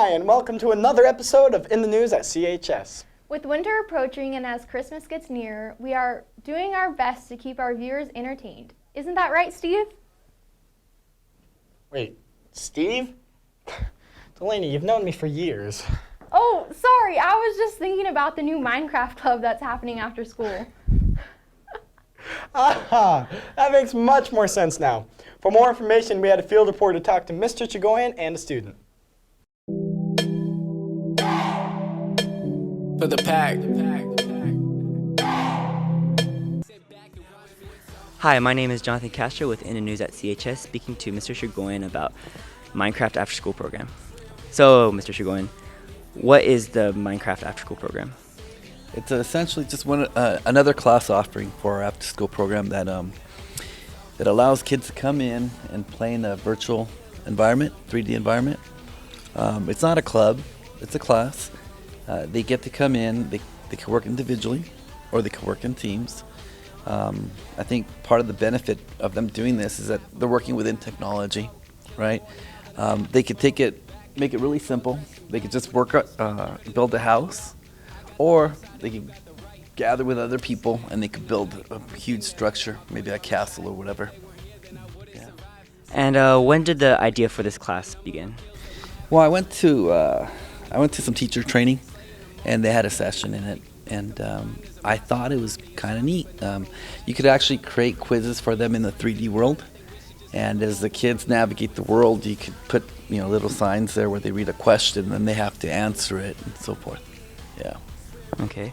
Hi, and welcome to another episode of In the News at CHS. With winter approaching and as Christmas gets nearer, we are doing our best to keep our viewers entertained. Isn't that right, Steve? Wait, Steve? Delaney, you've known me for years. Oh, sorry, I was just thinking about the new Minecraft club that's happening after school. Aha, that makes much more sense now. For more information, we had a field reporter talk to Mr. Chigoyan and a student. For the pack. Hi, my name is Jonathan Castro with In the News at CHS, speaking to Mr. Chigoyan about Minecraft After School program. So, Mr. Chigoyan, what is the Minecraft After School program? It's essentially just another class offering for our after school program that allows kids to come in and play in a virtual environment, 3D environment. It's not a club, it's a class. They get to come in, they can work individually or they can work in teams. I think part of the benefit of them doing this is that they're working within technology, right? They could make it really simple. They could just build a house, or they could gather with other people and they could build a huge structure, maybe a castle or whatever. Yeah. And when did the idea for this class begin? Well, I went to some teacher training, and they had a session in it, and I thought it was kind of neat. You could actually create quizzes for them in the 3D world, and as the kids navigate the world, you could put little signs there where they read a question and then they have to answer it and so forth. Yeah. Okay.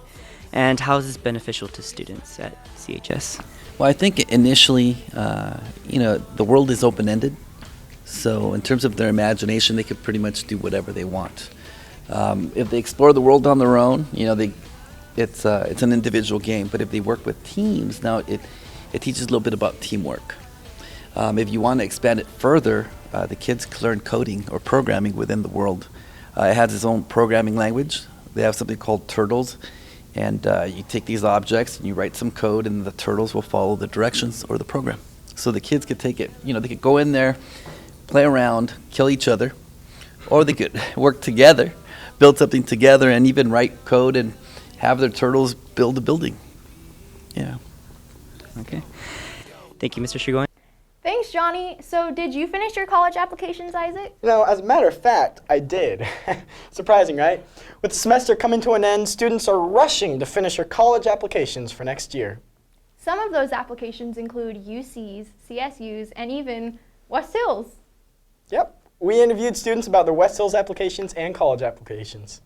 And how is this beneficial to students at CHS? Well, I think initially, the world is open-ended, so in terms of their imagination, they could pretty much do whatever they want. If they explore the world on their own, it's an individual game. But if they work with teams, now it teaches a little bit about teamwork. If you want to expand it further, the kids can learn coding or programming within the world. It has its own programming language. They have something called turtles, and you take these objects and you write some code, and the turtles will follow the directions or the program. So the kids could take it. They could go in there, play around, kill each other, or they could work together, build something together, and even write code and have their turtles build a building. Yeah. Okay. Thank you, Mr. Chigoyan. Thanks, Johnny. So did you finish your college applications, Isaac? As a matter of fact, I did. Surprising, right? With the semester coming to an end, students are rushing to finish their college applications for next year. Some of those applications include UCs, CSUs, and even West Hills. Yep. We interviewed students about their West Hills applications and college applications.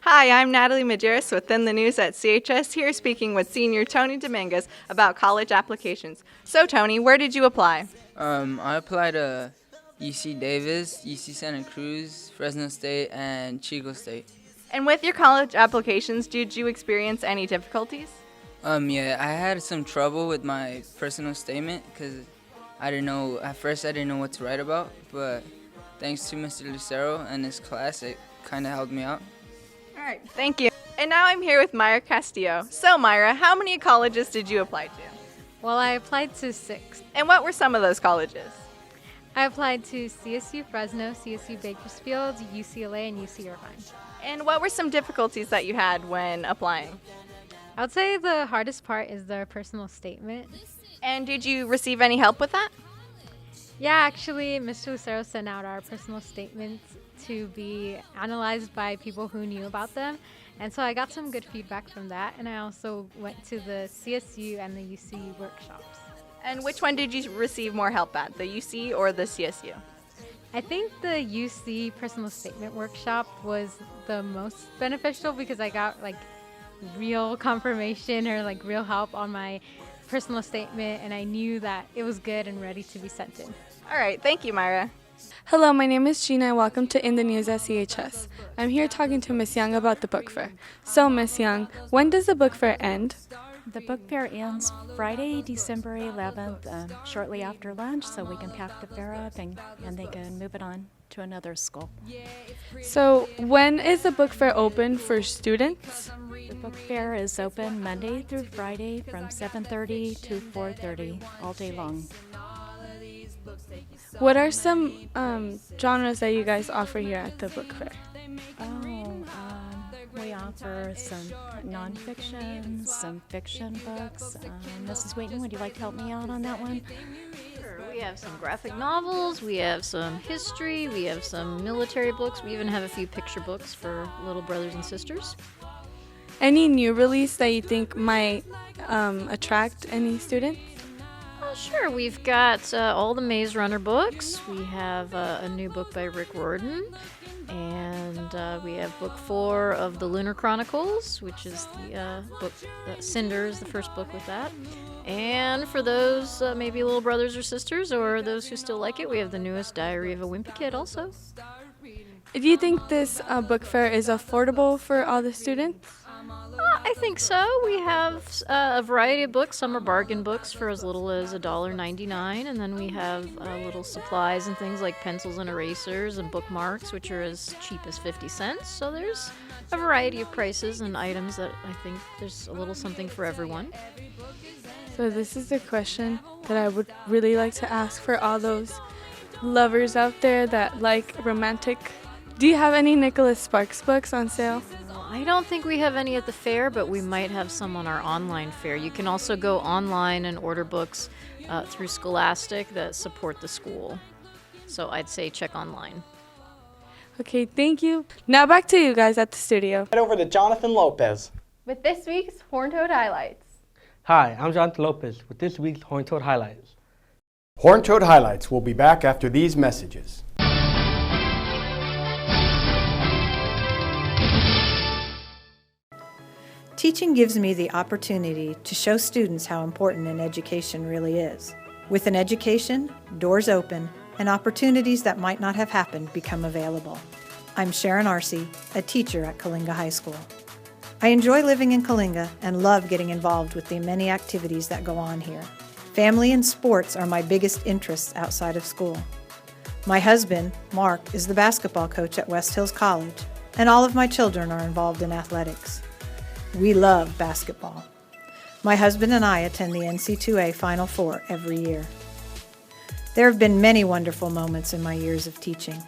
Hi, I'm Natalie Majerus with In the News at CHS, here speaking with senior Tony Dominguez about college applications. So, Tony, where did you apply? I applied to UC Davis, UC Santa Cruz, Fresno State, and Chico State. And with your college applications, did you experience any difficulties? Yeah, I had some trouble with my personal statement because at first I didn't know what to write about, but thanks to Mr. Lucero and his class, it kind of helped me out. All right, thank you. And now I'm here with Myra Castillo. So, Myra, how many colleges did you apply to? Well, I applied to 6. And what were some of those colleges? I applied to CSU Fresno, CSU Bakersfield, UCLA, and UC Irvine. And what were some difficulties that you had when applying? I would say the hardest part is the personal statement. And did you receive any help with that? Yeah, actually, Mr. Lucero sent out our personal statements to be analyzed by people who knew about them. And so I got some good feedback from that. And I also went to the CSU and the UC workshops. And which one did you receive more help at, the UC or the CSU? I think the UC personal statement workshop was the most beneficial because I got real confirmation or real help on my personal statement, and I knew that it was good and ready to be sent in. All right, thank you, Myra. Hello, my name is Gina and welcome to In the News at CHS. I'm here talking to Miss Young about the book fair. So, Miss Young, when does the book fair end? The book fair ends Friday, December 11th, shortly after lunch, so we can pack the fair up and they can move it on to another school. So, when is the book fair open for students? The book fair is open Monday through Friday from 7:30 to 4:30 all day long. What are some genres that you guys offer here at the book fair? offer some nonfiction, some fiction books. Mrs. Wheaton, would you like to help me out on that one? Sure. We have some graphic novels, we have some history, we have some military books, we even have a few picture books for little brothers and sisters. Any new release that you think might attract any students? Sure, we've got all the Maze Runner books. We have a new book by Rick Riordan, and we have book 4 of the Lunar Chronicles, which is the book, Cinder is the first book with that. And for those maybe little brothers or sisters, or those who still like it, we have the newest Diary of a Wimpy Kid also. Do you think this book fair is affordable for all the students? I think so. We have a variety of books. Some are bargain books for as little as $1.99, and then we have little supplies and things like pencils and erasers and bookmarks, which are as cheap as 50 cents. So there's a variety of prices and items that I think there's a little something for everyone. So this is the question that I would really like to ask for all those lovers out there that like romantic. Do you have any Nicholas Sparks books on sale? I don't think we have any at the fair, but we might have some on our online fair. You can also go online and order books through Scholastic that support the school. So I'd say check online. Okay, thank you. Now back to you guys at the studio. Head over to Jonathan Lopez. With this week's Horn Toad Highlights. Hi, I'm Jonathan Lopez with this week's Horn Toad Highlights. Horn Toad Highlights will be back after these messages. Teaching gives me the opportunity to show students how important an education really is. With an education, doors open, and opportunities that might not have happened become available. I'm Sharon Arce, a teacher at Coalinga High School. I enjoy living in Coalinga and love getting involved with the many activities that go on here. Family and sports are my biggest interests outside of school. My husband, Mark, is the basketball coach at West Hills College, and all of my children are involved in athletics. We love basketball. My husband and I attend the NC2A Final Four every year. There have been many wonderful moments in my years of teaching,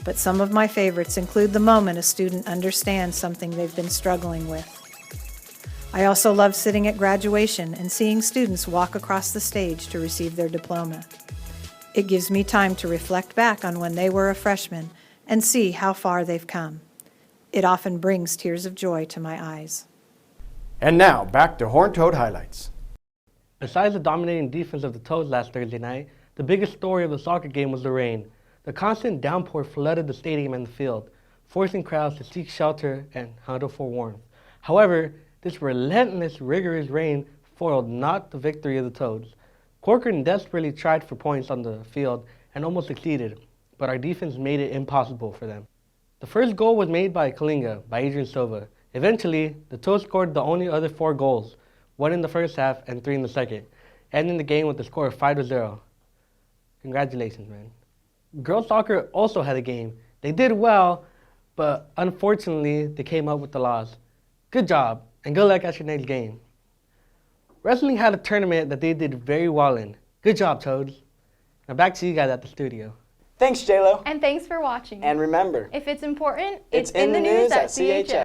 but some of my favorites include the moment a student understands something they've been struggling with. I also love sitting at graduation and seeing students walk across the stage to receive their diploma. It gives me time to reflect back on when they were a freshman and see how far they've come. It often brings tears of joy to my eyes. And now, back to Horn Toad Highlights. Besides the dominating defense of the Toads last Thursday night, the biggest story of the soccer game was the rain. The constant downpour flooded the stadium and the field, forcing crowds to seek shelter and huddle for warmth. However, this relentless, rigorous rain foiled not the victory of the Toads. Corcoran desperately tried for points on the field and almost succeeded, but our defense made it impossible for them. The first goal was made by Coalinga, by Adrian Silva. Eventually, the Toads scored the only other 4 goals, 1 in the first half and 3 in the second, ending the game with a score of 5-0. Congratulations, man. Girls soccer also had a game. They did well, but unfortunately, they came up with the loss. Good job, and good luck at your next game. Wrestling had a tournament that they did very well in. Good job, Toads. Now back to you guys at the studio. Thanks, JLo. And thanks for watching. And remember, if it's important, it's in the news at CHS.